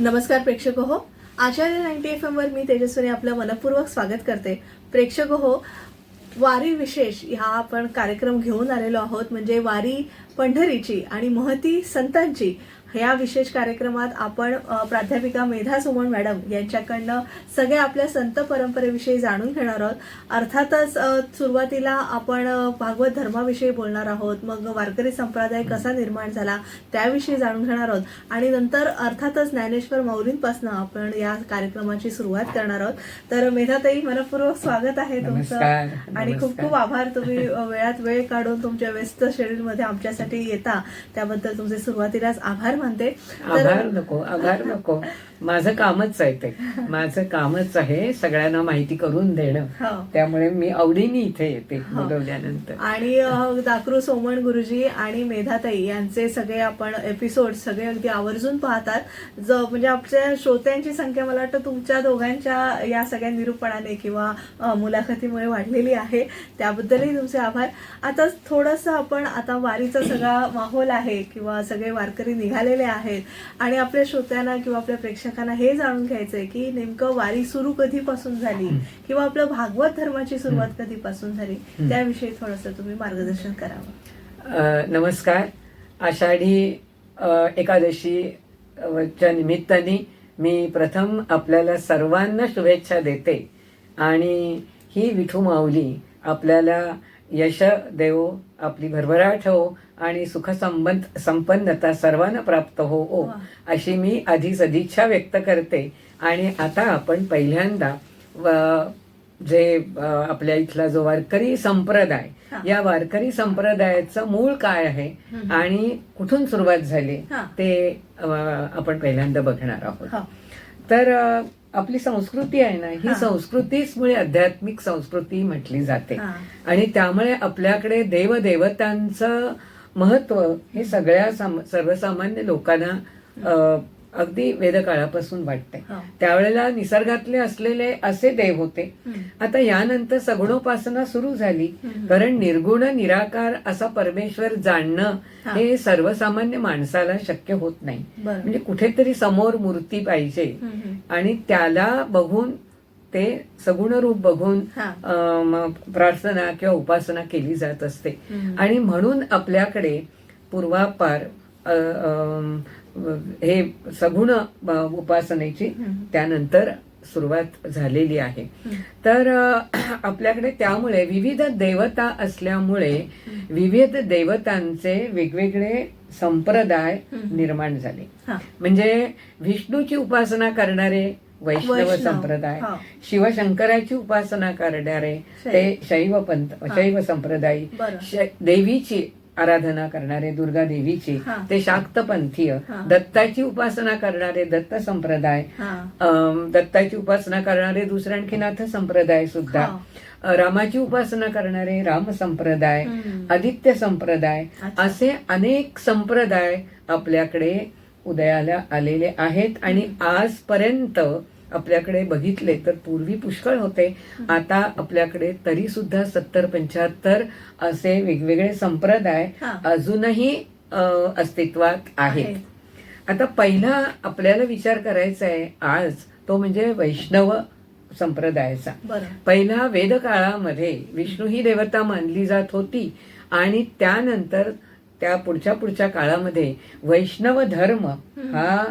नमस्कार प्रेक्षक हो. आचार्य 90 FM वर मी तेजस्विनी आपलं मनपूर्वक स्वागत करते. प्रेक्षक हो, वारी विशेष हा आपण कार्यक्रम घेऊन आलेलो आहोत. म्हणजे वारी पंढरीची आणि महती संतांची ह्या विशेष कार्यक्रमात आपण प्राध्यापिका मेधा सुमन मॅडम यांच्याकडनं सगळ्या आपल्या संत परंपरेविषयी जाणून घेणार आहोत. अर्थातच सुरुवातीला आपण भागवत धर्माविषयी बोलणार आहोत, मग वारकरी संप्रदाय कसा निर्माण झाला त्याविषयी जाणून घेणार आहोत आणि नंतर अर्थातच ज्ञानेश्वर माऊलींपासून आपण या कार्यक्रमाची सुरुवात करणार आहोत. तर मेधाताई, मनपूर्वक स्वागत आहे तुमचं आणि खूप खूप आभार. तुम्ही वेळात वेळ काढून तुमच्या व्यस्त शेड्यूलमध्ये आमच्यासाठी येता, त्याबद्दल तुमचे सुरुवातीलाच आभार म्हणते. आभार नको, माझं कामच आहे ते. माझं कामच आहे सगळ्यांना माहिती करून देणं. त्यामुळे मी आवडीने इथे येते बोलवल्यानंतर. आणि दाकरू सोमण गुरुजी आणि मेधाताई यांचे सगळे आपण एपिसोड सगळे अगदी आवर्जून पाहतात. म्हणजे आपल्या श्रोत्यांची संख्या मला वाटतं तुमच्या दोघांच्या या सगळ्या निरूपणाने किंवा मुलाखतीमुळे वाढलेली आहे, त्याबद्दलही तुमचे आभार. आता थोडंसं आपण आता वारीचा सगळा माहोल आहे किंवा सगळे वारकरी निघालेले आहेत आणि आपल्या श्रोत्यांना किंवा आपल्या प्रेक्षकांना हे जाणून घ्यायचंय की नेमकं वारी सुरू कधीपासून झाली किंवा आपलं भागवत धर्माची सुरुवात कधीपासून झाली, त्याविषयी थोडंसं तुम्ही मार्गदर्शन करावं. नमस्कार. आषाढी एकादशीच्या निमित्ताने मी प्रथम आपल्याला सर्वांना शुभेच्छा देते आणि ही विठू माऊली आपल्याला यश देवो, आपली भरभराट हो आणि सुख संपन्नता सर्वांना प्राप्त हो अशी मी आधी सदिच्छा व्यक्त करते. आणि आता आपण पहिल्यांदा जे आपल्या इथला जो वारकरी संप्रदाय, या वारकरी संप्रदायाचं मूळ काय आहे आणि कुठून सुरुवात झाली ते आपण पहिल्यांदा बघणार आहोत. तर आपली संस्कृती आहे ना, ही संस्कृतीच मुळे आध्यात्मिक संस्कृती म्हटली जाते आणि त्यामुळे आपल्याकडे देवदेवतांचं महत्व हे सगळ्या सर्वसामान्य लोकांना अगदी वेदकाळापासून वाटते. त्यावेळेला निसर्गातले असलेले असे देव होते. आता यानंतर सगुणोपासना सुरू झाली, कारण निर्गुण निराकार असा परमेश्वर जाणणं हे सर्वसामान्य माणसाला शक्य होत नाही. म्हणजे कुठेतरी समोर मूर्ती पाहिजे आणि त्याला बघून ते सगुण रूप बघून प्रार्थना किंवा उपासना केली जात असते. आणि म्हणून आपल्याकडे पूर्वापार हे सगुण उपासनेची त्यानंतर सुरुवात झालेली आहे. तर आपल्याकडे त्यामुळे विविध देवता असल्यामुळे विविध देवतांचे वेगवेगळे संप्रदाय निर्माण झाले. म्हणजे विष्णूची उपासना करणारे वैष्णव संप्रदाय, शिवशंकराची उपासना करणारे ते शैव संप्रदाय, देवीची आराधना करणारे दुर्गा देवीची ते शाक्तपंथीय, दत्ताची उपासना करणारे दत्त संप्रदाय, दत्ताची उपासना करणारे दुसरे आणखी नाथ संप्रदाय सुद्धा, रामाची उपासना करणारे राम संप्रदाय, आदित्य संप्रदाय, असे अनेक संप्रदाय आपल्याकडे उदयाला आलेले आहेत. आणि आजपर्यंत आपल्याकडे बघितले तर पूर्वी पुष्कळ होते, आता आपल्याकडे तरी सुद्धा 70-75 असे वेगवेगळे संप्रदाय अजूनही अस्तित्वात आहेत. आता पहिला आपल्याला विचार करायचा आहे आज, तो म्हणजे वैष्णव संप्रदायाचा. पहिला वेदकाळामध्ये विष्णू ही देवता मानली जात होती आणि त्यानंतर त्या पुढच्या काळामध्ये वैष्णव धर्म हा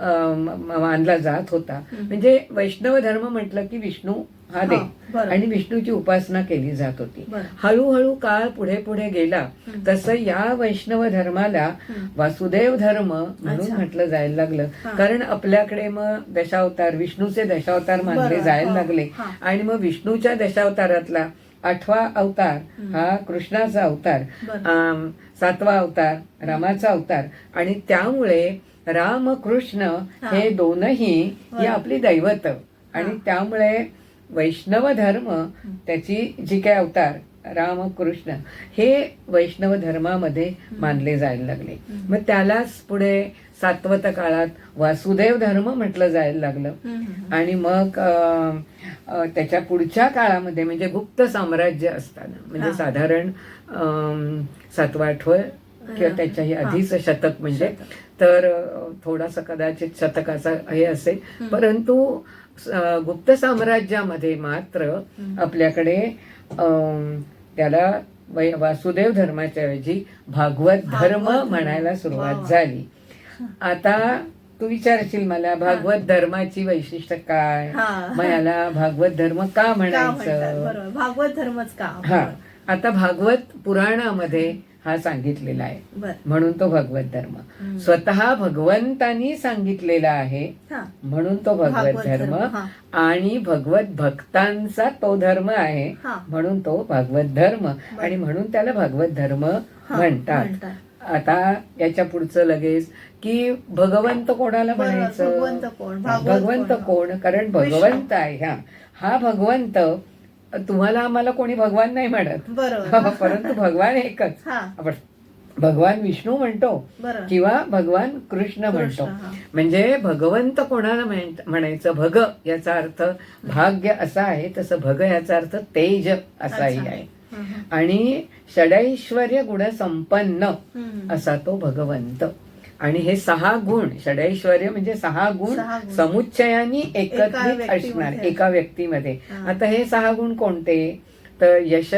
मानला जात होता. म्हणजे वैष्णव धर्म म्हटलं की विष्णू हा देव आणि विष्णूची उपासना केली जात होती. हळूहळू काळ पुढे पुढे गेला तसं या वैष्णव धर्माला वासुदेव धर्म म्हणून म्हटलं जायला लागलं. कारण आपल्याकडे मग दशावतार, विष्णूचे दशावतार मानले जायला लागले आणि मग विष्णूच्या दशावतारातला 8वा अवतार हा कृष्णाचा अवतार, 7वा अवतार रामाचा अवतार आणि त्यामुळे राम कृष्ण हे दोनही ही आपली दैवत आणि त्यामुळे वैष्णव धर्म त्याची जी काही अवतार राम कृष्ण हे वैष्णव धर्मामध्ये मानले जायला लागले. मग त्यालाच पुढे सातवत काळात वासुदेव धर्म म्हटलं जायला लागलं आणि मग त्याच्या पुढच्या काळामध्ये म्हणजे गुप्त साम्राज्य असताना म्हणजे साधारण 7वा 8वं किंवा त्याच्याही आधीच शतक म्हणजे तर थोडासा कदाचित शतकाचा हे असेल, परंतु गुप्त साम्राज्यामध्ये मात्र आपल्याकडे त्याला वासुदेव धर्माच्या ऐवजी भागवत धर्म म्हणायला सुरुवात झाली. आता तू विचारशील मला भागवत धर्माची वैशिष्ट्य काय, मग याला भागवत धर्म का म्हणायचं, भागवत धर्मच का. हा, आता भागवत पुराणामध्ये हा सांगितलेला आहे म्हणून तो भागवत धर्म. स्वतः भगवंतांनी सांगितलेला आहे म्हणून तो भागवत धर्म, आणि भगवत भक्तांचा तो धर्म आहे म्हणून तो भागवत धर्म, आणि म्हणून त्याला भागवत धर्म म्हणतात. आता याच्या पुढचं लगेच की भगवंत कोणाला म्हणायचं, भगवंत कोण, कारण भगवंत आहे. हा भगवंत तुम्हाला आम्हाला कोणी भगवान नाही म्हणत, परंतु भगवान एकच. आपण भगवान विष्णू म्हणतो किंवा भगवान कृष्ण म्हणतो. म्हणजे भगवंत कोणाला म्हणायचं, भग याचा अर्थ भाग्य असा आहे, तसं भग याचा अर्थ तेज असाही आहे, आणि षडैश्वर्य गुण संपन्न असा तो भगवंत. आणि हे 6 गुण, षडैश्वर्य म्हणजे 6 गुण समुच्चयाने एकत्रित असणार एका व्यक्तीमध्ये. आता हे 6 गुण कोणते, तर यश,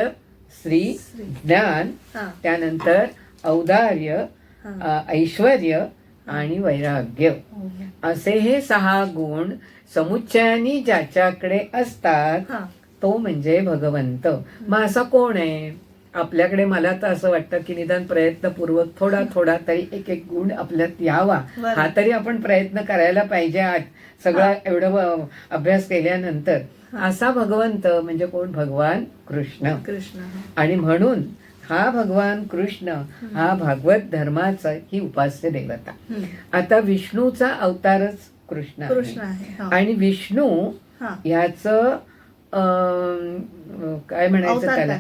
श्री, ज्ञान, त्यानंतर औदार्य, ऐश्वर्य आणि वैराग्य, असे हे 6 गुण समुच्चयाने ज्याच्याकडे असतात तो म्हणजे भगवंत. मग असा कोण आहे आपल्याकडे? मला तर असं वाटतं की निदान प्रयत्नपूर्वक थोडा थोडा तरी एक गुण आपल्यात यावा, हा तरी आपण प्रयत्न करायला पाहिजे. आज सगळा एवढं अभ्यास केल्यानंतर असा भगवंत म्हणजे कोण, भगवान कृष्ण. आणि म्हणून हा भगवान कृष्ण हा भागवत धर्माचा ही उपास्य देवता. आता विष्णूचा अवतारच कृष्ण आहे, आणि विष्णू ह्याचं काय म्हणायचं त्याला,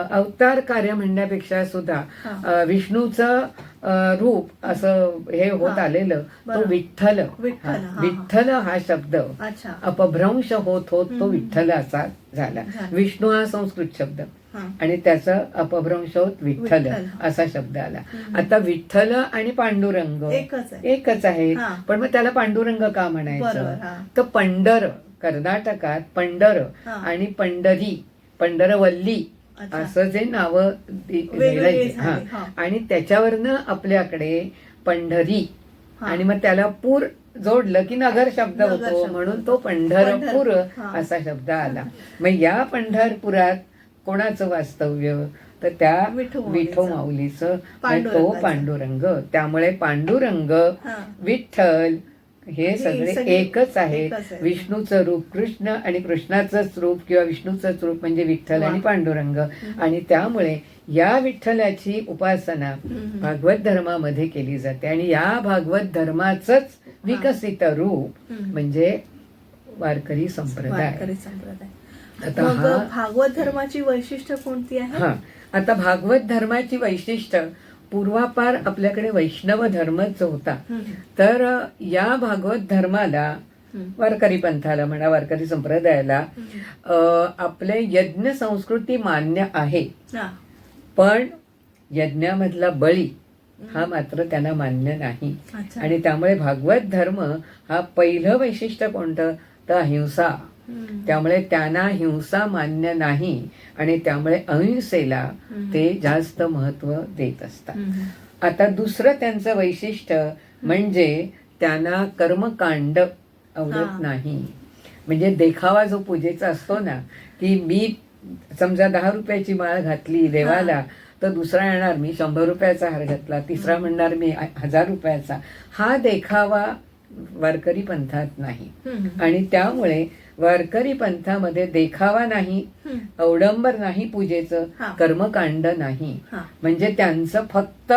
अवतार कार्य म्हणण्यापेक्षा सुद्धा विष्णूचं रूप असं हे होत आलेलं तो विठ्ठल. विठ्ठल हा शब्द अपभ्रंश होत होत तो विठ्ठल असा झाला. विष्णू हा संस्कृत शब्द आणि त्याचा अपभ्रंश होत विठ्ठल असा शब्द आला. आता विठ्ठल आणि पांडुरंग एकच आहे, पण मग त्याला पांडुरंग का म्हणायचं, तर पंढर, कर्नाटकात पंढर आणि पंढरी, पंढरवल्ली असं जे नाव आणि त्याच्यावरनं आपल्याकडे पंढरी, आणि मग त्याला पूर जोडलं की नगर शब्द होतो, म्हणून तो पंढरपूर असा शब्द आला. मग या पंढरपुरात कोणाचं वास्तव्य, तर त्या विठो माऊलीचं, तो पांडुरंग. त्यामुळे पांडुरंग, विठ्ठल हे सगळे एकच आहेत. विष्णूचं रूप कृष्ण आणि कृष्णाचंच रूप किंवा विष्णूचंच रूप म्हणजे विठ्ठल आणि पांडुरंग. आणि त्यामुळे या विठ्ठलाची उपासना भागवत धर्मामध्ये केली जाते, आणि या भागवत धर्माचंच विकसित रूप म्हणजे वारकरी संप्रदाय. आता भागवत धर्माची वैशिष्ट्य कोणती आहे? आता भागवत धर्माची वैशिष्ट्य पूर्वापार आपल्याकडे वैष्णव धर्मच होता, तर या भागवत धर्माला, वारकरी पंथाला म्हणा, वारकरी संप्रदायाला आपले यज्ञ संस्कृती मान्य आहे, पण यज्ञामधला बळी हा मात्र त्यांना मान्य नाही. आणि त्यामुळे भागवत धर्म हा पहिलं वैशिष्ट्य कोणतं, तर अहिंसा. त्यामुळे त्यांना हिंसा मान्य नाही, आणि त्यामुळे अहिंसेला ते जास्त महत्व देत असतात. आता दुसरं त्यांचं वैशिष्ट्य म्हणजे त्यांना कर्मकांड आवडत नाही. म्हणजे देखावा जो पूजेचा असतो ना, की मी समजा 10 रुपयाची माळ घातली देवाला, तर दुसरा येणार मी 100 रुपयाचा हार घातला, तिसरा म्हणणार मी 1000 रुपयाचा. हा देखावा वारकरी पंथात नाही, आणि त्यामुळे वारकरी पंथामध्ये देखावा नाही, अवडंबर नाही पूजेचं, कर्मकांड नाही. म्हणजे त्यांचं फक्त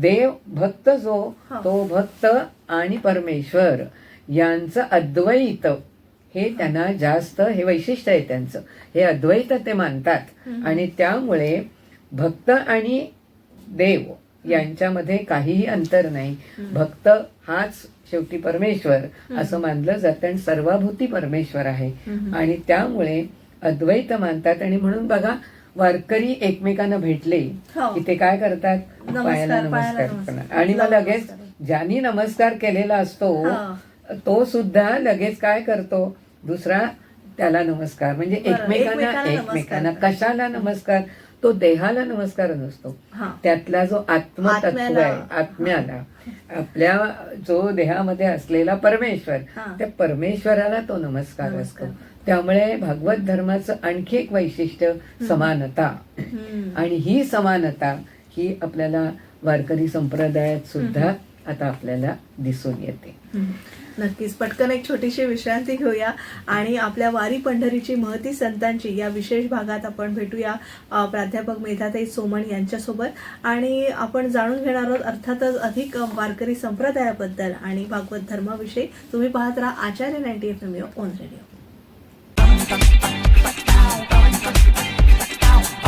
देव भक्त जो तो भक्त आणि परमेश्वर यांचं अद्वैत हे त्यांना जास्त हे वैशिष्ट्य आहे त्यांचं, हे अद्वैत ते मानतात. आणि त्यामुळे भक्त आणि देव यांच्यामध्ये काहीही अंतर नाही. भक्त हाच शेवटी परमेश्वर असं मानलं जातं, आणि सर्वभूती परमेश्वर आहे, आणि त्यामुळे अद्वैत मानतात. आणि म्हणून बघा वारकरी एकमेकांना भेटले हो. की ते काय करतात, नमस्कार, पायाला पायाला नमस्कार नमस्कार. करणार. आणि मग लगेच ज्यांनी नमस्कार केलेला असतो हा. तो सुद्धा लगेच काय करतो, दुसरा त्याला नमस्कार. म्हणजे बरं, एकमेकांना एकमेकांना एकमेकांना नमस्कार. कशाला नमस्कार, तो देहाला नमस्कार नसतो, हा. त्यातला जो आत्मतत्व आत्म्याला. आहे, आत्म्याला, आपल्या जो देहामध्ये असलेला परमेश्वर, हा. त्या परमेश्वराला तो नमस्कार नमस्कार. असतो. त्यामुळे भागवत धर्माचं आणखी एक वैशिष्ट्य समानता. आणि ही समानता ही आपल्याला वारकरी संप्रदायात सुद्धा आता आपल्याला दिसून येते. नक्कीच. पटकन एक छोटीशी विश्रांती घेऊया आणि आपल्या वारी पंढरीची महती संतांची या विशेष भागात आपण भेटूया प्राध्यापक मेधाताई सोमण यांच्यासोबत आणि आपण जाणून घेणार आहोत अर्थातच अधिक वारकरी संप्रदायाबद्दल आणि भागवत धर्माविषयी. तुम्ही पाहत राहा आचार्य 90 FM on radio.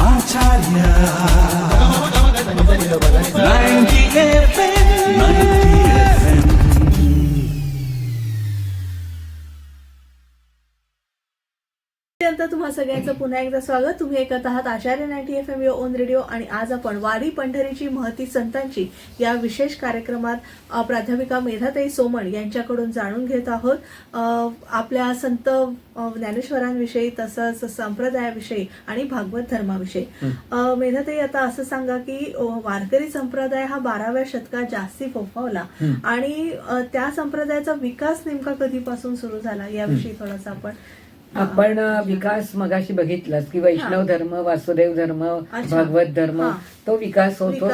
Acharya 90 FM 90 FM. तुम्हा सगळ्यांचं पुन्हा एकदा स्वागत. तुम्ही ऐकत आहात आचार्य 90 FM ऑन रेडिओ आणि आज आपण वारी पंढरीची महती संतांची या विशेष कार्यक्रमात प्राध्यापिका मेधाताई सोमण यांच्याकडून जाणून घेत आहोत आपल्या संत ज्ञानेश्वरांविषयी, तसंच संप्रदायाविषयी आणि भागवत धर्माविषयी. मेधाताई, आता असं सांगा की वारकरी संप्रदाय हा 12व्या शतकात जास्ती फोफावला आणि त्या संप्रदायाचा विकास नेमका कधीपासून सुरू झाला याविषयी थोडासा आपण विकास मगाशी बघितलाच की वैष्णव धर्म, वासुदेव धर्म, भागवत धर्म, तो विकास होतो,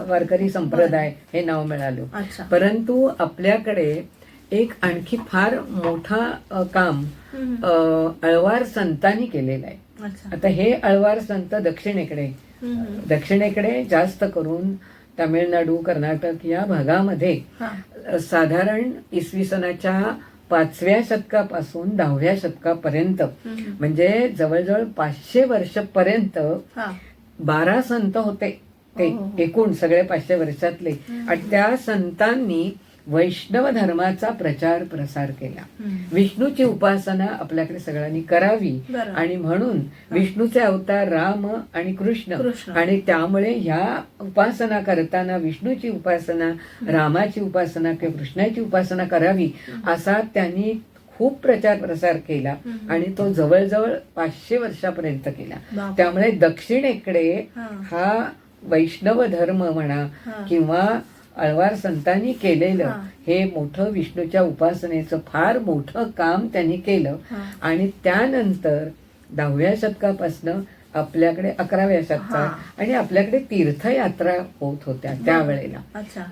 वारकरी संप्रदाय हे नाव मिळालं. परंतु आपल्याकडे एक आणखी फार मोठा काम अळवार संतांनी केलेलं आहे. आता हे अळवार संत दक्षिणेकडे जास्त करून तामिळनाडू, कर्नाटक या भागामध्ये साधारण इसवी सनाच्या 5व्या शतकापासून 10व्या शतकापर्यंत म्हणजे जवळजवळ 500 वर्षपर्यंत 12 संत होते ते एकूण सगळे 500 वर्षातले. आणि त्या संतांनी वैष्णव धर्माचा प्रचार प्रसार केला. विष्णूची उपासना आपल्याकडे सगळ्यांनी करावी आणि म्हणून विष्णूचे अवतार राम आणि कृष्ण, आणि त्यामुळे ह्या उपासना करताना विष्णूची उपासना, रामाची उपासना किंवा कृष्णाची उपासना करावी असा त्यांनी खूप प्रचार प्रसार केला आणि तो जवळजवळ 500 वर्षापर्यंत केला. त्यामुळे दक्षिणेकडे हा वैष्णव धर्म म्हणा किंवा अळवार संतांनी केलेलं हे मोठं विष्णूच्या उपासनेचं फार मोठं काम त्यांनी केलं. आणि त्यानंतर 10व्या शतकापासून आपल्याकडे 11व्या शतकात आणि आपल्याकडे तीर्थयात्रा होत होत्या त्यावेळेला.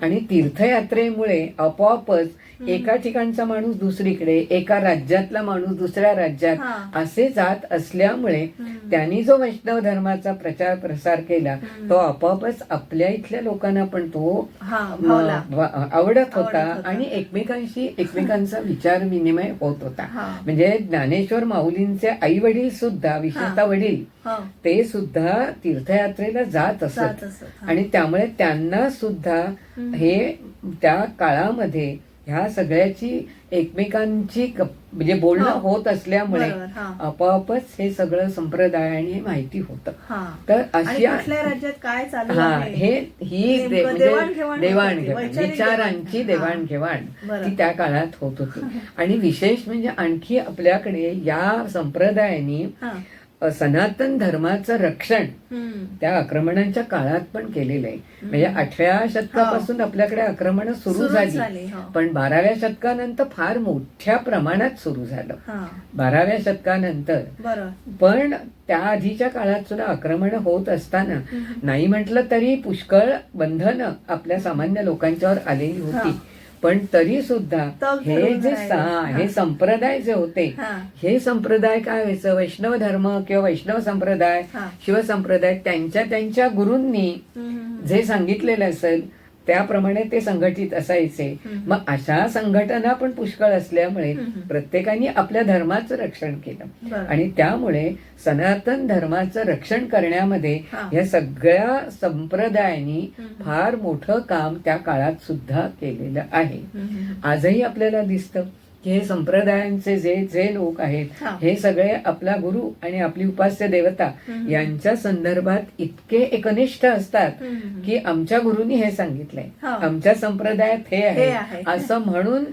आणि तीर्थयात्रेमुळे आपोआपच एका ठिकाणचा माणूस दुसरीकडे, एका राज्यातला माणूस दुसऱ्या राज्यात असे जात असल्यामुळे त्यांनी जो वैष्णव धर्माचा प्रचार प्रसार केला तो आपोआपच आपल्या इथल्या लोकांना पण तो आवडत होता आणि एकमेकांचा विचार विनिमय होत होता. म्हणजे ज्ञानेश्वर माऊलींचे आई वडील सुद्धा, विशेषतः वडील, ते सुद्धा तीर्थयात्रेला जात असत आणि त्यामुळे त्यांना सुद्धा हे त्या काळामध्ये ह्या सगळ्याची एकमेकांची म्हणजे बोलणं होत असल्यामुळे आपोआपच हे सगळं संप्रदाय आणि माहिती होतं. तर अशी राज्यात काय चालू ही देवाणघेवाण, विचारांची देवाणघेवाण ती त्या काळात होत होती. आणि विशेष म्हणजे आणखी आपल्याकडे या संप्रदायाने सनातन धर्माचं रक्षण त्या आक्रमणांच्या काळात पण केलेलं आहे. म्हणजे 8व्या शतकापासून आपल्याकडे आक्रमण सुरू झाली, पण 12व्या शतकानंतर फार मोठ्या प्रमाणात सुरू झालं 12व्या शतकानंतर. पण त्या आधीच्या काळात सुद्धा आक्रमण होत असताना नाही म्हटलं तरी पुष्कळ बंधनं आपल्या सामान्य लोकांच्यावर आलेली होती. पण तरी सुद्धा हे संप्रदाय जे होते, हे संप्रदाय काय व्हायचं, वैष्णव धर्म किंवा वैष्णव संप्रदाय, शिवसंप्रदाय त्यांच्या गुरूंनी जे सांगितलेलं असेल त्याप्रमाणे ते संघटित असायचे. मग अशा संघटना पण पुष्कळ असल्यामुळे प्रत्येकाने आपल्या धर्माचं रक्षण केलं आणि त्यामुळे सनातन धर्माचं रक्षण करण्यामध्ये या सगळ्या संप्रदायांनी फार मोठं काम त्या काळात सुद्धा केलेलं आहे. आजही आपल्याला दिसतं की हे संप्रदायांचे जे जे लोक आहेत हा. हे सगळे आपला गुरु आणि आपली उपास्य देवता यांच्या संदर्भात इतके एकनिष्ठ असतात की आमच्या गुरुनी हे सांगितलंय, हा. आमच्या संप्रदायात हे हे आहे. आहे असं म्हणून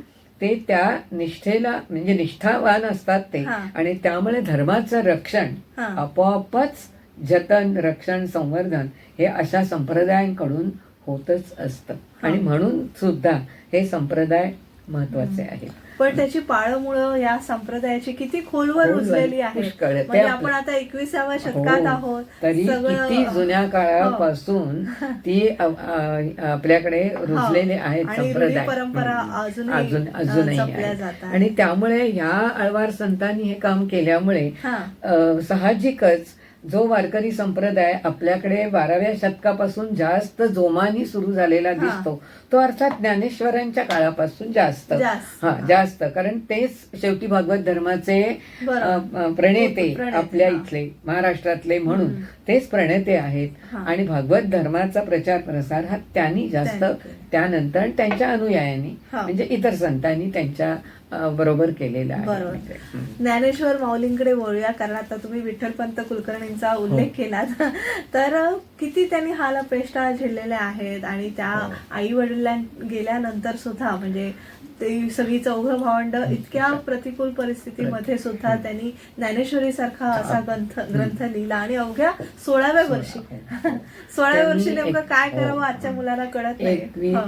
ते त्या निष्ठेला म्हणजे निष्ठावान असतात ते. हा. आणि त्यामुळे धर्माचं रक्षण हा. आपोआपच जतन, रक्षण, संवर्धन हे अशा संप्रदायांकडून होतच असतं. आणि म्हणून सुद्धा हे संप्रदाय महत्वाचे आहेत. पण त्याची पाळंमुळं या संप्रदायाची किती खोलवर खोलवर, रुजलेली आहे. पुष्कळ. ते म्हणजे आपलं- आपण आता 21व्या शतकात हो. आहोत. तरी किती जुन्या काळापासून ती आपल्याकडे रुजलेले आहेत आणि रूढी संप्रदाय. परंपरा अजूनही जपल्या आहेत. जातात. आणि त्यामुळे ह्या आळवार संतांनी हे काम केल्यामुळे हा. साहजिकच जो वारकरी संप्रदाय आपल्याकडे 12व्या शतकापासून जास्त जोमाने सुरू झालेला दिसतो तो अर्थात ज्ञानेश्वरांच्या काळापासून जास्त जास्त, कारण तेच शेवटी भागवत धर्माचे प्रणेते आपल्या इथले महाराष्ट्रातले म्हणून तेच प्रणेते आहेत. आणि भागवत धर्माचा प्रचार प्रसार हा त्यांनी जास्त, त्यानंतर त्यांच्या अनुयायांनी म्हणजे इतर संतांनी त्यांच्या बरोबर केलेला आहे. बरोबर. ज्ञानेश्वर माऊलींकडे वळूया, कारण आता तुम्ही विठ्ठलपंत कुलकर्णींचा उल्लेख केलात. तर किती त्यांनी हाल अपेष्टा झेललेल्या आहेत आणि त्या आई वडिलां गेल्यानंतर सुद्धा म्हणजे ते सगळी चौघ भावंड इतक्या प्रतिकूल परिस्थितीमध्ये सुद्धा त्यांनी ज्ञानेश्वरी सारखा असा ग्रंथ लिहिला. आणि अवघ्या 16व्या वर्षी नेमकं काय करावं आजच्या मुलाला कळत नाही.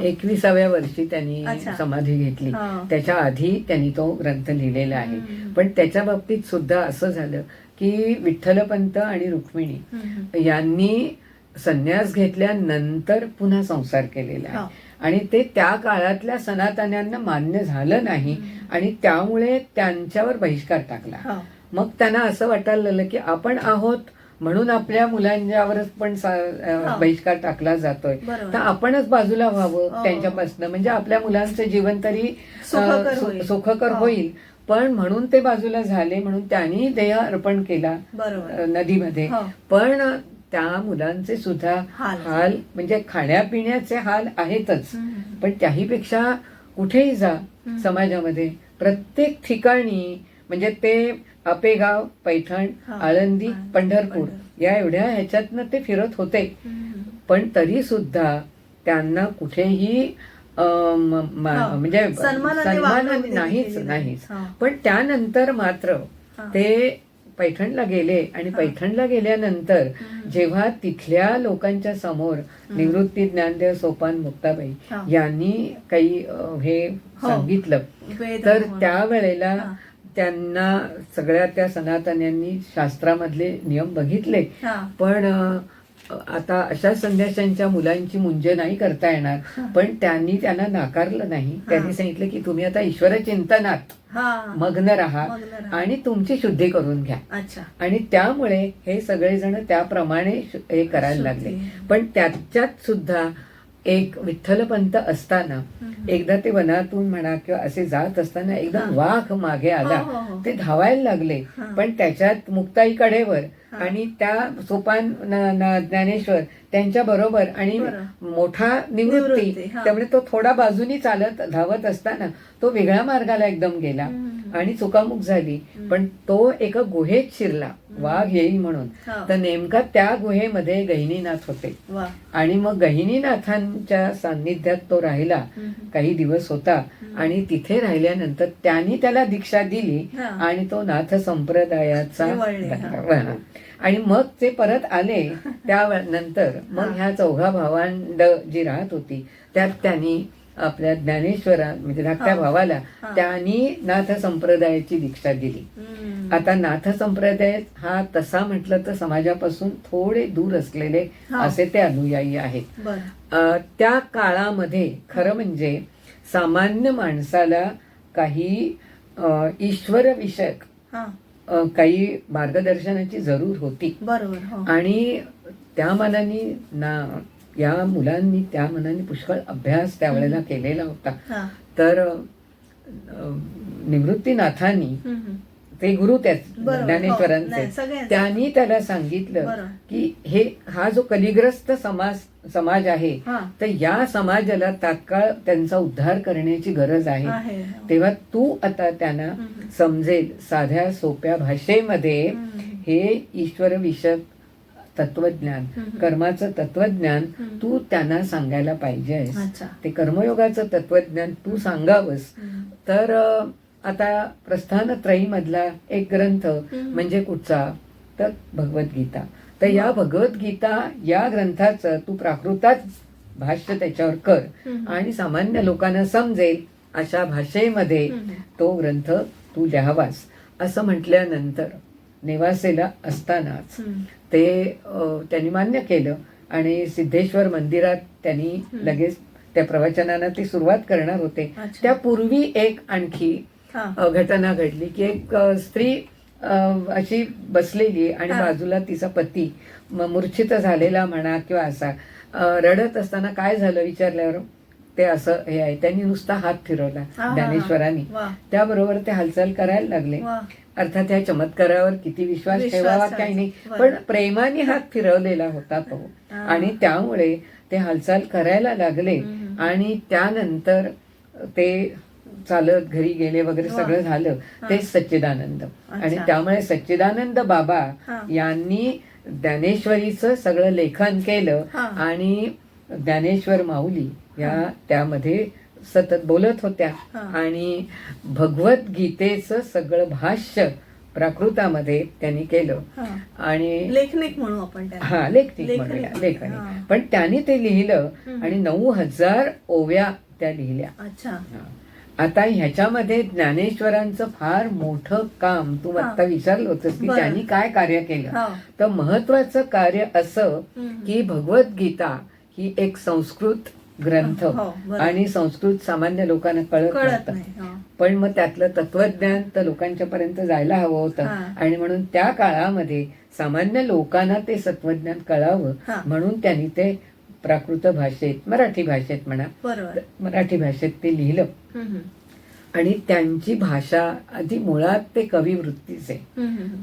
21व्या वर्षी त्यांनी समाधी घेतली. त्याच्या आधी त्यांनी तो ग्रंथ लिहिलेला आहे. पण त्याच्या बाबतीत सुद्धा असं झालं की विठ्ठलपंत आणि रुक्मिणी यांनी संन्यास घेतल्यानंतर पुन्हा संसार केलेला आहे. आणि ते त्या काळातल्या सनातन्यांना मान्य झालं नाही आणि त्यामुळे त्यांच्यावर बहिष्कार टाकला. मग त्यांना असं वाटायला लागलं की आपण आहोत म्हणून आपल्या मुलांच्यावरच पण बहिष्कार टाकला जातोय, तर आपणच बाजूला व्हावं त्यांच्यापासून, म्हणजे आपल्या मुलांचं जीवन तरी सुखकर होईल. पण म्हणून ते बाजूला झाले, म्हणून त्यांनी देह अर्पण केला नदीमध्ये. पण त्या मुलांचे सुद्धा हाल म्हणजे खाण्यापिण्याचे हाल आहेतच, पण त्याहीपेक्षा कुठेही जा समाजामध्ये प्रत्येक ठिकाणी म्हणजे ते आपेगाव, पैठण, आळंदी, पंढरपूर या एवढ्या ह्याच्यातनं ते फिरत होते. पण तरी सुद्धा त्यांना कुठेही म्हणजे सन्मानाने नाहीच. पण त्यानंतर मात्र ते पैठणला गेले आणि पैठणला गेल्यानंतर जेव्हा तिथल्या लोकांच्या समोर निवृत्ती, ज्ञानदेव, सोपान, मुक्ताबाई यांनी काही हे सांगितलं, तर त्यावेळेला त्यांना सगळ्या त्या सनातन्यांनी शास्त्रामधले नियम बघितले. पण आता अशा संन्याशांच्या मुलांची मुंज नाही करता येणार, पण त्यांनी त्यांना नाकारलं नाही. त्यांनी सांगितलं की तुम्ही आता ईश्वर चिंतनात मग्न राहा आणि तुमची शुद्धी करून घ्या. आणि त्यामुळे हे सगळेजण त्याप्रमाणे हे करायला लागले. पण त्याच्यात सुद्धा एक विठ्ठलपंत असताना एकदा ते वनातून म्हणा किंवा असे जात असताना एकदम वाघ मागे आला, ते धावायला लागले. पण त्याच्यात मुक्ताई कडेवर आणि त्या सोपान ज्ञानेश्वर त्यांच्या बरोबर आणि मोठा निवृत्ती, त्यामुळे तो थोडा बाजूनी चालत धावत असताना तो वेगळ्या मार्गाला एकदम गेला आणि चुकामुक झाली. पण तो एका गुहेत शिरला वाघ येईल म्हणून. तर नेमका त्या गुहेमध्ये गहिनीनाथ होते आणि मग गहिनीनाथांच्या सान्निध्यात तो राहिला, काही दिवस होता. आणि तिथे राहिल्यानंतर त्यांनी त्याला दीक्षा दिली आणि तो नाथ संप्रदायाचा. आणि मग ते परत आले त्यानंतर मग ह्या चौघा भावांड जी राहत होती त्यात त्यांनी आपल्या ज्ञानेश्वरा म्हणजे धाकट्या भावाला त्यांनी नाथ संप्रदायाची दीक्षा दिली. आता नाथ संप्रदाय हा तसा म्हटलं तर समाजापासून थोडे दूर असलेले असे ते अनुयायी आहेत. त्या काळामध्ये खरं म्हणजे सामान्य माणसाला काही ईश्वर विषयक काही मार्गदर्शनाची जरूर होती. आणि त्या मानाने या मुलांनी त्या मनाने पुष्कळ अभ्यास त्यावेळेला केलेला होता. तर निवृत्तीनाथांनी ते गुरु त्याच बरोबर. हो. ज्ञानेश्वरांचे नाही, सगळ्यांचे. त्यांनी त्याला सांगितलं बरोबर. की हा जो कलिग्रस्त समाज आहे हा. तर या समाजाला तात्काळ त्यांचा उद्धार करण्याची गरज आहे. आहे. तेव्हा तू आता त्यांना समजेल साध्या सोप्या भाषेमध्ये हे ईश्वर विषयक तत्वज्ञान, कर्माचं तत्वज्ञान तू त्यांना सांगायला पाहिजे आहेस. अच्छा. ते कर्मयोगाचं तत्वज्ञान तू सांगावंस. तर आता प्रस्थानत्रयी मधला एक ग्रंथ म्हणजे कुठचा, तर भगवद्गीता. तर या भगवद्गीता या ग्रंथाचं तू प्राकृतात भाष्य त्याच्यावर कर आणि सामान्य लोकांना समजेल अशा भाषेमध्ये तो ग्रंथ तू लिहावास असं म्हटल्यानंतर नेवासेला असतानाच त्यांनी मान्य केलं आणि सिद्धेश्वर मंदिरात त्यांनी लगेच त्या प्रवचनाला ते सुरुवात करणार होते. अच्छा. त्यापूर्वी एक आणखी घटना घडली की एक स्त्री अशी बसलेली आणि बाजूला तिचा पती मूर्छित झालेला म्हणा किंवा असा रडत असताना काय झालं विचारल्यावर ते असं हे आहे. त्यांनी नुसता हात फिरवला ज्ञानेश्वरांनी. त्याबरोबर ते हालचाल करायला लागले. अर्थात ह्या चमत्कारावर किती विश्वास ठेवावा काही नाही, पण प्रेमाने हात फिरवलेला होता तो आणि त्यामुळे ते हालचाल करायला लागले आणि त्यानंतर ते चालत घरी गेले वगैरे सगळं झालं. ते सच्चिदानंद आणि त्यामुळे सच्चिदानंद बाबा यांनी ज्ञानेश्वरीचं सगळं लेखन केलं आणि ज्ञानेश्वर माऊली या त्यामध्ये सतत बोलत होत्या आणि भगवद्गीतेचं सगळं भाष्य प्राकृतामध्ये त्यांनी केलं आणि लेखनिक म्हणू आपण त्याला. लेखनिक म्हणूया, लेखनिक. पण त्यांनी ते लिहिलं आणि 9,000 ओव्या त्या लिहिल्या. अच्छा. आता ह्याच्यामध्ये ज्ञानेश्वरांचं फार मोठं काम तू आता विचारलं होतंस की त्यांनी काय कार्य केलं. तर महत्वाचं कार्य असं की भगवद्गीता ही एक संस्कृत ग्रंथ आणि संस्कृत सामान्य लोकांना कळत नाही. पण मग त्यातलं तत्वज्ञान तर लोकांच्या पर्यंत जायला हवं होतं आणि म्हणून त्या काळामध्ये सामान्य लोकांना ते तत्वज्ञान कळावं म्हणून त्यांनी ते प्राकृत भाषेत, मराठी भाषेत म्हणा, मराठी भाषेत ते लिहिलं. आणि त्यांची भाषा आधी मुळात ते कविवृत्तीचे,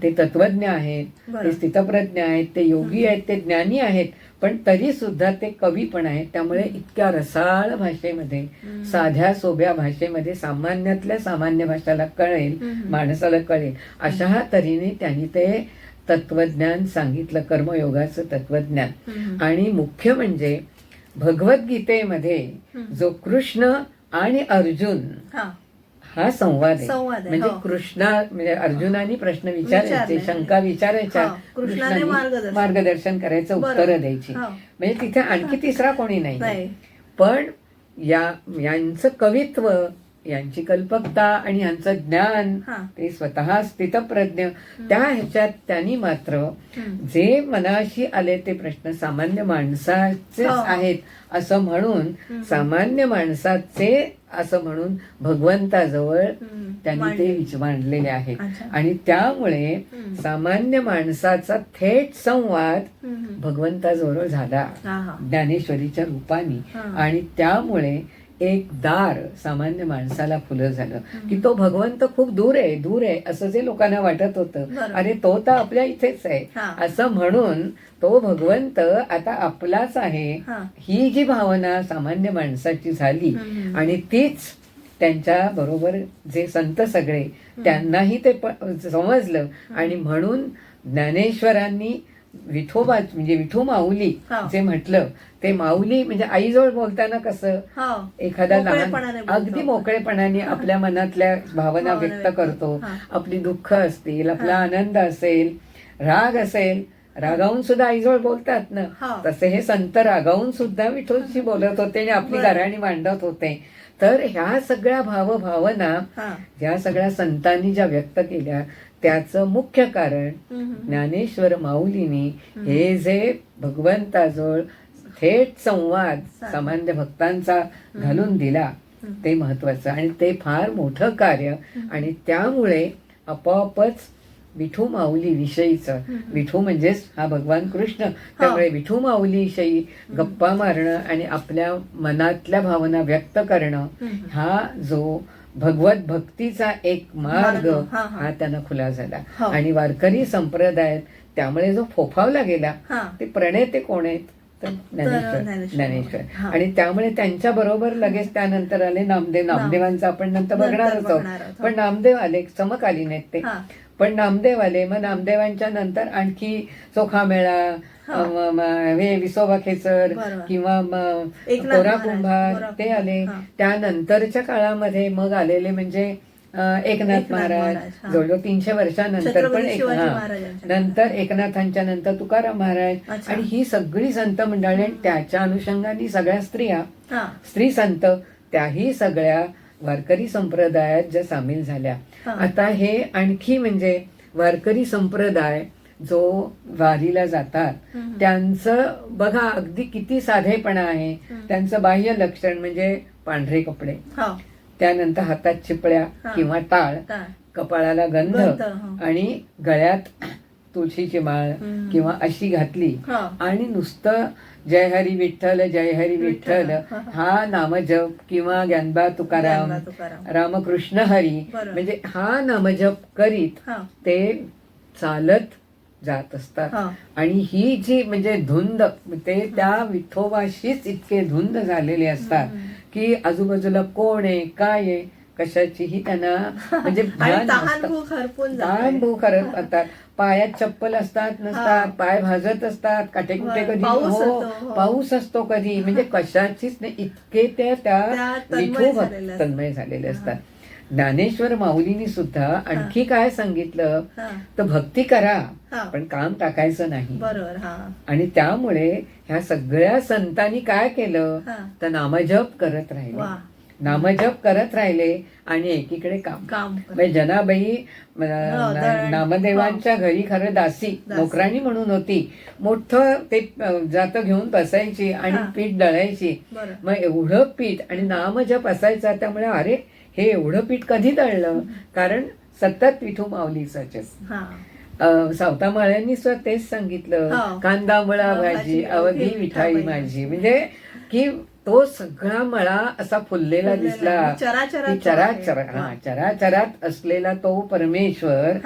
ते तत्वज्ञ आहेत, ते स्थितप्रज्ञ आहेत, ते योगी आहेत, ते ज्ञानी आहेत, पण तरी सुद्धा ते कवी पण आहेत. त्यामुळे इतक्या रसाळ भाषेमध्ये, साध्या सोप्या भाषेमध्ये सामान्यातल्या सामान्य भाषेला कळेल, माणसाला कळेल अशा तऱ्हेने त्यांनी ते तत्वज्ञान सांगितलं, कर्मयोगाचं तत्वज्ञान. आणि मुख्य म्हणजे भगवद्गीतेमध्ये जो कृष्ण आणि अर्जुन हा संवाद आहे. म्हणजे कृष्णा म्हणजे अर्जुनाने प्रश्न विचारायचे, शंका विचारायच्या, कृष्णाने मार्गदर्शन करायचं, उत्तरं द्यायची. म्हणजे तिथे आणखी तिसरा कोणी नाही. पण यांचं कवित्व, यांची कल्पकता आणि यांचं ज्ञान, ते स्वतः स्थितप्रज्ञ, त्या ह्याच्यात त्यांनी मात्र जे मनाशी आले ते प्रश्न सामान्य माणसाचे आहेत असं म्हणून, सामान्य माणसाचे असं म्हणून भगवंताजवळ त्यांनी ते मांडलेले आहेत. आणि त्यामुळे सामान्य माणसाचा थेट संवाद भगवंताजवळ झाला ज्ञानेश्वरीच्या रूपाने. आणि त्यामुळे एक दार सामान्य माणसाला खुलं झालं की तो भगवंत खूप दूर आहे असं जे लोकांना वाटत होतं, अरे तो तर आपल्या इथेच आहे असं म्हणून तो भगवंत आता आपलाच आहे, ही जी भावना सामान्य माणसाची झाली. आणि तीच त्यांच्या बरोबर जे संत सगळे त्यांनाही ते समजलं. आणि म्हणून ज्ञानेश्वरांनी विठोबा म्हणजे विठू माऊली जे म्हटलं, ते माऊली म्हणजे आईजवळ बोलताना कसं एखादा लहान अगदी मोकळेपणाने आपल्या मनातल्या भावना व्यक्त करतो, आपली दुःख असतील, आपला आनंद असेल, राग असेल, रागावून सुद्धा आईजवळ बोलतात ना, तसे हे संत रागावून सुद्धा विठोशी बोलत होते आणि आपली गाऱ्हाणी मांडत होते. तर ह्या सगळ्या भावभावना ज्या सगळ्या संतांनी ज्या व्यक्त केल्या त्याचं मुख्य कारण ज्ञानेश्वर माऊलींनी हे जे भगवंताजवळ थेट संवाद सामान्य भक्तांचा घालून दिला ते महत्वाचं आणि ते फार मोठं कार्य. आणि त्यामुळे आपोआपच विठू माऊली विषयीचं, विठू म्हणजेच हा भगवान कृष्ण, त्यामुळे विठू माऊली विषयी गप्पा मारणं आणि आपल्या मनातल्या भावना व्यक्त करणं, हा जो भगवत भक्तीचा एक मार्ग हा त्यांना खुला झाला. आणि वारकरी संप्रदायात त्यामुळे जो फोफावला गेला ते प्रणेते कोण आहेत तर ज्ञानेश्वर. आणि त्यामुळे त्यांच्या बरोबर लगेच त्यानंतर आले नामदेव. नामदेवांचं आपण नंतर बघणारच आहोत, पण नामदेव आले, समकालीन आहेत ते. पण नामदेव आले, मग नामदेवांच्या नंतर आणखी चोखामेळा, हे विसोबा खेचर किंवा कोरा कुंभार ते आले. त्यानंतरच्या काळामध्ये मग आलेले म्हणजे एकनाथ महाराज, जवळजवळ 300 वर्षानंतर. पण नंतर एकनाथांच्या नंतर तुकाराम महाराज, आणि ही सगळी संत मंडळी, त्याच्या अनुषंगाने सगळ्या स्त्री संत, त्याही सगळ्या वारकरी संप्रदायात ज्या सामील झाल्या. आता हे आणखी म्हणजे वारकरी संप्रदाय जो वारीला जातात त्यांचं बघा अगदी किती साधेपणा आहे. त्यांचं बाह्य लक्षण म्हणजे पांढरे कपडे, त्यानंतर हातात चिपळ्या किंवा टाळ, कपाळाला गंध आणि गळ्यात तुळशीची माळ किंवा अशी घातली, आणि नुसतं जय हरी विठ्ठल जय हरी विठ्ठल हा नामजप किंवा ज्ञानबा तुकाराम रामकृष्ण हरी म्हणजे हा नामजप करीत ते चालत जात असतात. आणि ही जी म्हणजे धुंद, ते त्या विठोबाशीच इतके धुंद झालेले असतात की आजूबाजूला कोण आहे काय आहे कशाचीही त्यांना म्हणजे तहान भूक हरपतात. पायात चप्पल असतात नसतात, पाय भाजत असतात, काटे कुठे कधी पाऊस असतो कधी, म्हणजे कशाचीच नाही, इतके त्या विठू भक्त तन्मय झालेले असतात. ज्ञानेश्वर माऊलींनी सुद्धा आणखी काय सांगितलं तर भक्ती करा पण काम टाकायचं नाही. आणि त्यामुळे ह्या सगळ्या संतांनी काय केलं तर नामजप करत राहिले आणि एकीकडे काम. म्हणजे जनाबाई नामदेवांच्या घरी खरं दासी नोकराणी म्हणून होती. मोठं ते जातं घेऊन बसायची आणि पीठ दळायची. मग एवढं पीठ आणि नामजप असायचा, त्यामुळे अरे हे एवढं पीठ कधी दळलं, कारण सतत विठू माऊलीचंच. सावता माळ्यांनी सुद्धा तेच सांगितलं, कांदा मळा भाजी अवघी मिठाई माझी. म्हणजे की तो सगळा मळा असा फुललेला दिसला, चराचरात असलेला तो परमेश्वर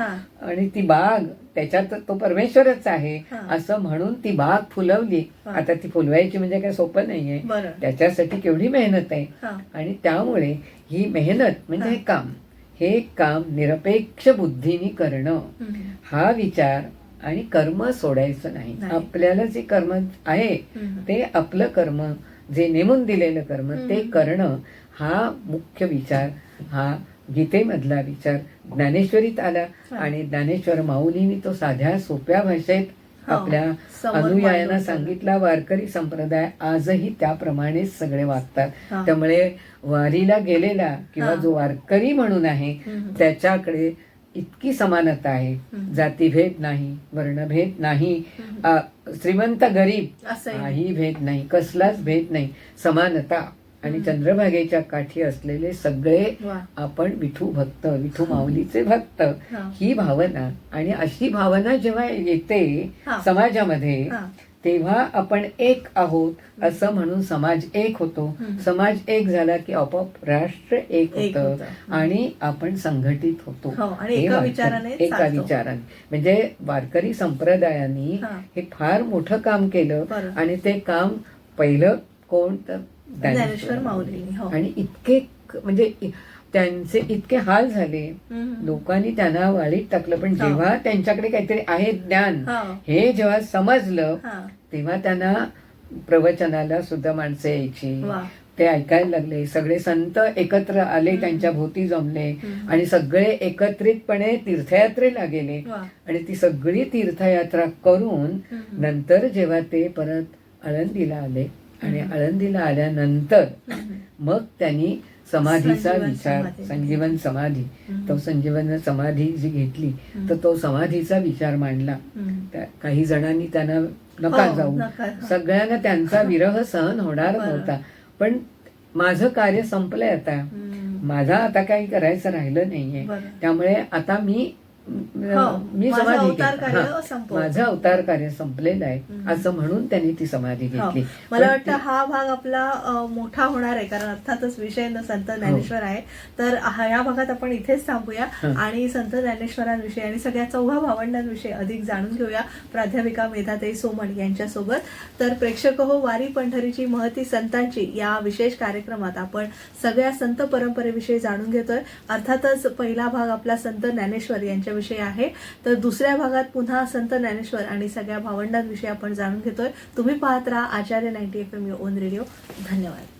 आणि ती बाग त्याच्यात तो परमेश्वरच आहे असं म्हणून ती बाग फुलवली. आता ती फुलवायची म्हणजे काय सोपं नाहीये, त्याच्यासाठी केवढी मेहनत आहे. आणि त्यामुळे ही मेहनत म्हणजे हे काम निरपेक्ष बुद्धीने करणं, हा विचार आणि कर्म सोडायचं नाही. आपल्याला जे कर्म आहे ते आपलं कर्म, जे नेमून दिलेलं कर्म ते करणं, हा मुख्य विचार, हा गीतेमधला विचार ज्ञानेश्वरीत आला. आणि ज्ञानेश्वर माऊलींनी तो साध्या सोप्या भाषेत आपल्या अनुयायांना सांगितला. वारकरी संप्रदाय आजही त्याप्रमाणेच सगळे वागतात. त्यामुळे वारीला गेलेला किंवा जो वारकरी म्हणून आहे त्याच्याकडे इतकी समानता आहे. जातीभेद नाही, वर्णभेद नाही, श्रीमंत गरीब काही भेद नाही, कसलाच भेद नाही, समानता. आणि चंद्रभागेच्या काठी असलेले सगळे आपण विठू भक्त, विठू माऊलीचे भक्त, ही भावना. आणि अशी भावना जेव्हा येते समाजामध्ये तेव्हा आपण एक आहोत असं म्हणून समाज एक होतो. समाज एक झाला की आपोआप राष्ट्र एक होतं आणि आपण संघटित होतो एका विचाराने. म्हणजे वारकरी संप्रदायाने हे फार मोठं काम केलं. आणि ते काम पहिलं कोण तर ज्ञानेश्वर माऊली. आणि इतके म्हणजे त्यांचे इतके हाल झाले, लोकांनी त्यांना वाळीत टाकलं. पण जेव्हा त्यांच्याकडे काहीतरी आहे ज्ञान हे जेव्हा समजलं तेव्हा त्यांना प्रवचनाला सुद्धा माणसं यायची, ते ऐकायला लागले. सगळे संत एकत्र आले, त्यांच्या भोवती जमले आणि सगळे एकत्रितपणे तीर्थयात्रेला गेले. आणि ती सगळी तीर्थयात्रा करून नंतर जेव्हा ते परत आळंदीला आले आणि आळंदीला आल्यानंतर मग त्यांनी समाधीचा विचार, संजीवन समाधी, तो संजीवन समाधी जी घेतली तर तो समाधीचा विचार मांडला. काही जणांनी त्यांना नका जाऊ, सगळ्यांना त्यांचा विरह सहन होणार नव्हता. पण माझं कार्य संपलंय, आता माझा आता काही करायचं राहिलं नाहीये, त्यामुळे आता मी मी माझं समाधी अवतार घेतली. कार्य हां, संपवलं. माझं अवतार कार्य संपलेलं आहे असं म्हणून त्यांनी ती समाधी हो. घेतली. मला पण वाटतं हा भाग आपला मोठा होणार आहे, कारण अर्थातच विषय संत ज्ञानेश्वर आहे. तर या भागात आपण इथेच थांबूया आणि संत ज्ञानेश्वरांविषयी आणि सगळ्या 4 भावंडांविषयी अधिक जाणून घेऊया प्राध्यापिका मेधाताई सोमण यांच्यासोबत. तर प्रेक्षक हो, वारी पंढरीची महती संतांची या विशेष कार्यक्रमात आपण सगळ्या संत परंपरेविषयी जाणून घेतोय. अर्थातच पहिला भाग आपला संत ज्ञानेश्वर यांच्याविषयी आहे, तर दुसऱ्या भागात पुन्हा संत ज्ञानेश्वर आणि सगळ्या भावंडांविषयी आपण जाणून घेतोय. तुम्ही पाहत राहा आचार्य 90 FM ओन रेडिओ. धन्यवाद.